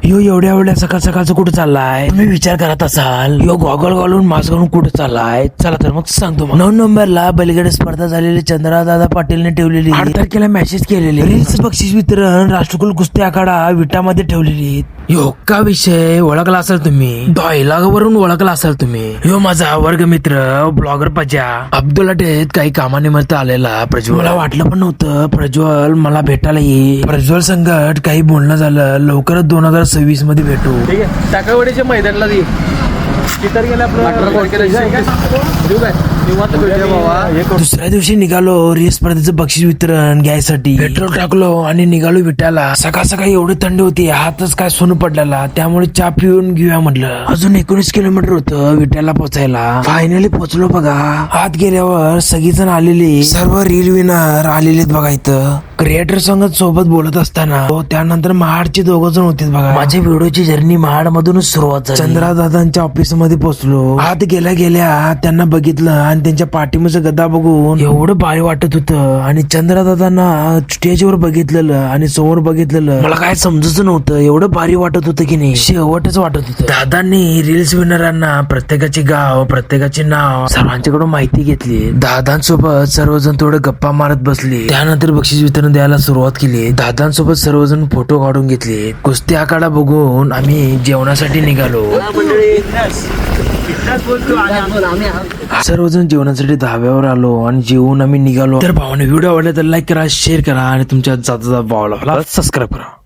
यो एवढ्या एवढ्या सकाळ सकाळचं कुठे चाललाय तुम्ही विचार करत असाल. यो गॉगल घालून मास्क घालून कुठे चाललाय. चला तर मग सांगतो. 9 नोव्हेंबरला बलिगडे स्पर्धा झालेली चंद्रदादा पाटीलने ठेवलेली 8 तारखेला मेसेज केलेले रील्स बक्षीस वितरण राष्ट्रकुल कुस्ती आखाडा विटामध्ये ठेवलेली. यो का विषय ओळखला असेल तुम्ही. डायलॉगवरून ओळखला असेल तुम्ही. यो माझा वर्ग मित्र ब्लॉगर पजा अब्दुल टेत काही कामानिमित्त आलेला प्रज्वल. मला वाटलं पण नव्हतं प्रज्वल मला भेटायला येईल. प्रज्वल संकट काही बोलणं झालं. लवकरच 2026 मध्ये भेटू. ठीक आहे टाकावडीच्या मैदानाला दे तिथं गेलं आपलं. दुसऱ्या दिवशी निघालो रेस स्पर्धेचं बक्षीस वितरण घ्यायसाठी. पेट्रोल टाकलो आणि निघालो विटायला. सकाळ सकाळी एवढी थंडी होती हातच काय सोनं पडलेला. त्यामुळे चहा पिऊन घेऊया म्हटलं. अजून 19 किलोमीटर होतं विट्याला पोहोचायला. फायनली पोहोचलो बघा. आत गेल्यावर सगळीजण आलेली. सर्व रील विनर आलेले बघा. इथं क्रिएटर संगत सोबत बोलत असताना त्यानंतर महाडचे 2 जण होते बघा. माझ्या व्हिडिओची जर्नी महाड मधूनच सुरुवात झाली. चंद्रदादांच्या ऑफिस मध्ये पोहोचलो. आत गेल्या गेल्या त्यांना बघितलं आणि त्यांच्या पाठीमागचा गदा बघून एवढं भारी वाटत होतं. आणि चंद्रदादांना स्टेजवर बघितलेलं आणि समोर बघितलेलं मला काय समजच नव्हतं. एवढं भारी वाटत होतं की नाही शेवटच वाटत होतं. दादांनी रील्स विनरांना प्रत्येकाचे गाव प्रत्येकाचे नाव सर्वांच्याकडून माहिती घेतली. दादांसोबत सर्वजण थोडे गप्पा मारत बसले. त्यानंतर बक्षीस वितरण द्यायला सुरुवात केली. दादांसोबत सर्वजण फोटो काढून घेतले. कुस्ती आखाडा बघून आम्ही जेवणासाठी निघालो. सर्वजण जेवणासाठी धाब्यावर आलो आणि जेवून आम्ही निघालो. तर भावाने व्हिडिओ आवडला तर लाईक करा शेअर करा आणि तुमच्या जाता भावाला सबस्क्राईब करा.